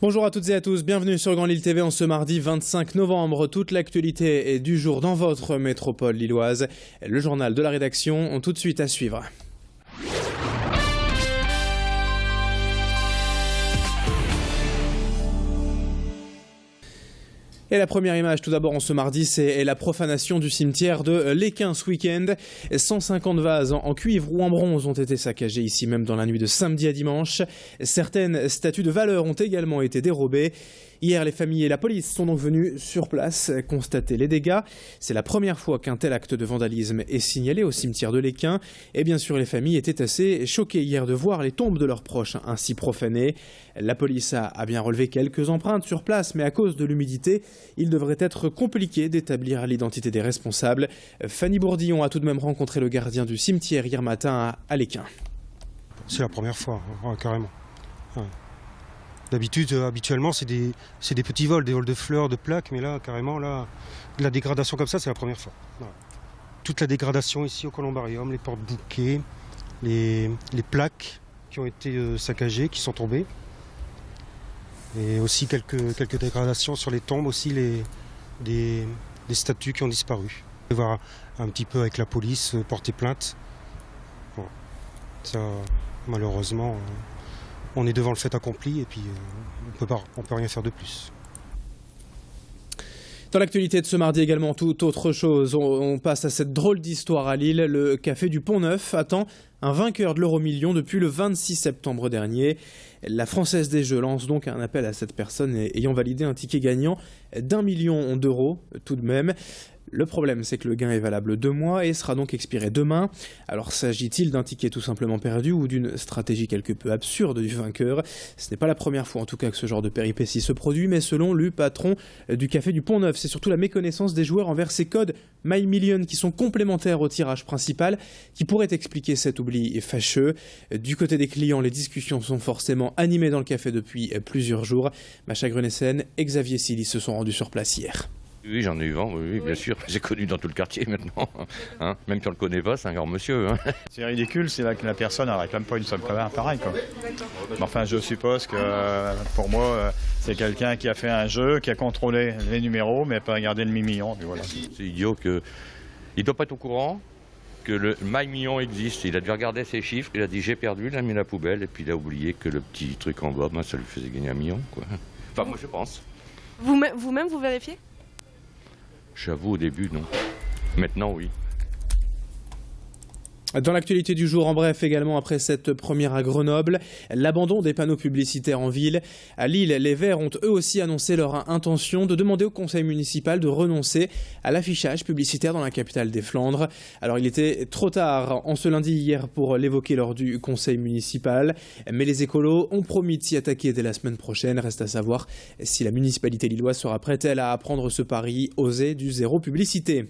Bonjour à toutes et à tous, bienvenue sur Grand Lille TV en ce mardi 25 novembre. Toute l'actualité du jour dans votre métropole lilloise. Le journal de la rédaction, tout de suite à suivre. Et la première image tout d'abord en ce mardi, c'est la profanation du cimetière de l'Équin ce week-end. 150 vases en cuivre ou en bronze ont été saccagés ici même dans la nuit de samedi à dimanche. Certaines statues de valeur ont également été dérobées. Hier, les familles et la police sont donc venus sur place constater les dégâts. C'est la première fois qu'un tel acte de vandalisme est signalé au cimetière de l'Équin. Et bien sûr, les familles étaient assez choquées hier de voir les tombes de leurs proches ainsi profanées. La police a bien relevé quelques empreintes sur place, mais à cause de l'humidité, il devrait être compliqué d'établir l'identité des responsables. Fanny Bourdillon a tout de même rencontré le gardien du cimetière hier matin à l'Équin. C'est la première fois, carrément. Ouais. D'habitude, habituellement, c'est des petits vols, des vols de fleurs, de plaques, mais là, carrément, là, la dégradation comme ça, c'est la première fois. Voilà. Toute la dégradation ici au columbarium, les porte-bouquets, les plaques qui ont été saccagées, qui sont tombées. Et aussi quelques dégradations sur les tombes, aussi des statues qui ont disparu. On va voir un petit peu avec la police, porter plainte. Bon, ça, malheureusement, on est devant le fait accompli et puis on peut rien faire de plus. Dans l'actualité de ce mardi également, toute autre chose. On passe à cette drôle d'histoire à Lille. Le café du Pont-Neuf attend un vainqueur de l'euro-million depuis le 26 septembre dernier. La Française des Jeux lance donc un appel à cette personne ayant validé un ticket gagnant d'1 million d'euros tout de même. Le problème, c'est que le gain est valable 2 mois et sera donc expiré demain. Alors s'agit-il d'un ticket tout simplement perdu ou d'une stratégie quelque peu absurde du vainqueur? Ce n'est pas la première fois en tout cas que ce genre de péripétie se produit, mais selon le patron du café du Pont-Neuf, c'est surtout la méconnaissance des joueurs envers ces codes My Million qui sont complémentaires au tirage principal qui pourrait expliquer cet oubli fâcheux. Du côté des clients, les discussions sont forcément animées dans le café depuis plusieurs jours. Macha Grenessen et Xavier Silly se sont rendus sur place hier. Oui, j'en ai eu vent, oui, bien sûr. J'ai connu dans tout le quartier maintenant. Hein, même si on ne le connaît pas, c'est un grand monsieur. Hein. C'est ridicule, c'est là que la personne ne réclame pas une somme pareille. Mais enfin, je suppose que pour moi, c'est quelqu'un qui a fait un jeu, qui a contrôlé les numéros, mais pas regardé le mi-million. Voilà. C'est idiot qu'il ne doit pas être au courant que le My Million existe. Il a dû regarder ses chiffres, il a dit j'ai perdu, il a mis la poubelle et puis il a oublié que le petit truc en bas, ça lui faisait gagner 1 million. Quoi. Enfin, moi je pense. Vous-même, vous vérifiez ? J'avoue au début, non. Maintenant, oui. Dans l'actualité du jour, en bref, également après cette première à Grenoble, l'abandon des panneaux publicitaires en ville. À Lille, les Verts ont eux aussi annoncé leur intention de demander au conseil municipal de renoncer à l'affichage publicitaire dans la capitale des Flandres. Alors il était trop tard en ce lundi hier pour l'évoquer lors du conseil municipal, mais les écolos ont promis de s'y attaquer dès la semaine prochaine. Reste à savoir si la municipalité lilloise sera prête, elle, à prendre ce pari osé du zéro publicité.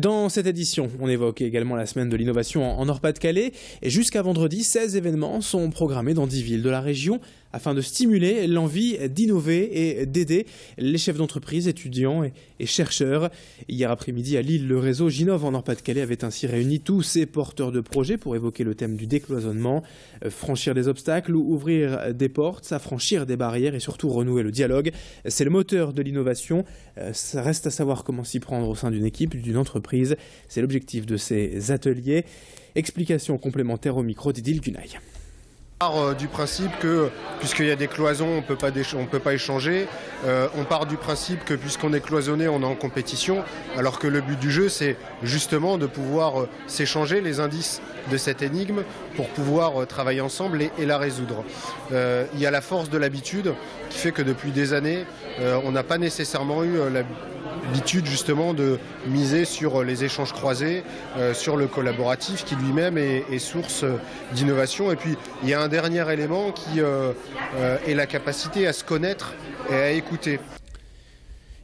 Dans cette édition, on évoque également la semaine de l'innovation en Nord-Pas-de-Calais. Et jusqu'à vendredi, 16 événements sont programmés dans 10 villes de la région afin de stimuler l'envie d'innover et d'aider les chefs d'entreprise, étudiants et chercheurs. Hier après-midi, à Lille, le réseau Ginov en Nord-Pas-de-Calais avait ainsi réuni tous ses porteurs de projets pour évoquer le thème du décloisonnement, franchir des obstacles ou ouvrir des portes, s'affranchir des barrières et surtout renouer le dialogue. C'est le moteur de l'innovation. Ça reste à savoir comment s'y prendre au sein d'une équipe, d'une entreprise. C'est l'objectif de ces ateliers. Explication complémentaire au micro d'Idil Gunaï. On part du principe que puisqu'il y a des cloisons, on ne peut pas échanger. On part du principe que puisqu'on est cloisonné, on est en compétition, alors que le but du jeu, c'est justement de pouvoir s'échanger les indices de cette énigme pour pouvoir travailler ensemble et la résoudre. Il y a la force de l'habitude qui fait que depuis des années, on n'a pas nécessairement eu l'habitude justement de miser sur les échanges croisés, sur le collaboratif qui lui-même est source d'innovation. Et puis il y a un dernier élément qui est la capacité à se connaître et à écouter.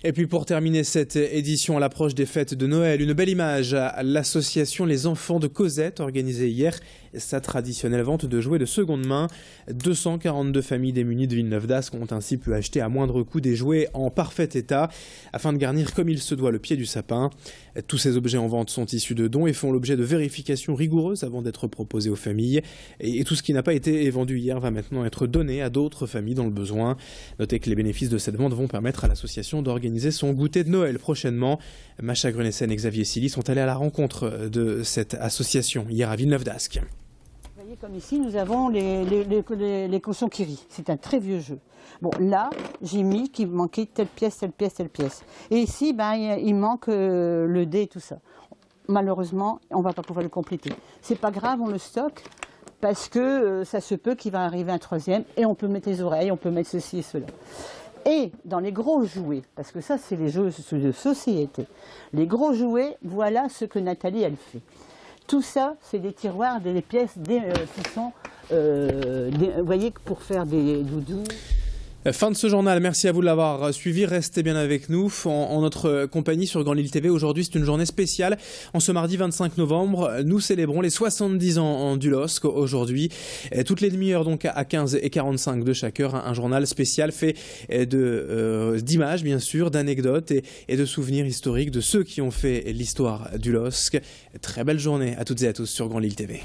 Et puis pour terminer cette édition à l'approche des fêtes de Noël, une belle image à l'association Les Enfants de Cosette organisée hier sa traditionnelle vente de jouets de seconde main. 242 familles démunies de Villeneuve-d'Ascq ont ainsi pu acheter à moindre coût des jouets en parfait état afin de garnir comme il se doit le pied du sapin. Tous ces objets en vente sont issus de dons et font l'objet de vérifications rigoureuses avant d'être proposés aux familles. Et tout ce qui n'a pas été vendu hier va maintenant être donné à d'autres familles dans le besoin. Notez que les bénéfices de cette vente vont permettre à l'association d'organiser son goûter de Noël prochainement. Macha Grenessen et Xavier Silly sont allés à la rencontre de cette association hier à Villeneuve-d'Ascq. Vous voyez, comme ici, nous avons les cochons qui rient. C'est un très vieux jeu. Bon, là, j'ai mis qu'il manquait telle pièce, telle pièce, telle pièce. Et ici, il manque le dé et tout ça. Malheureusement, on ne va pas pouvoir le compléter. C'est pas grave, on le stocke parce que ça se peut qu'il va arriver un troisième et on peut mettre les oreilles, on peut mettre ceci et cela. Et dans les gros jouets, parce que ça, c'est les jeux de société. Les gros jouets, voilà ce que Nathalie, elle fait. Tout ça, c'est des tiroirs, des pièces qui sont, vous voyez, pour faire des doudous. Fin de ce journal, merci à vous de l'avoir suivi, restez bien avec nous en notre compagnie sur Grand Lille TV. Aujourd'hui c'est une journée spéciale, en ce mardi 25 novembre, nous célébrons les 70 ans du LOSC aujourd'hui, toutes les demi-heures donc à 15h45 de chaque heure, un journal spécial fait d'images bien sûr, d'anecdotes et de souvenirs historiques de ceux qui ont fait l'histoire du LOSC. Très belle journée à toutes et à tous sur Grand Lille TV.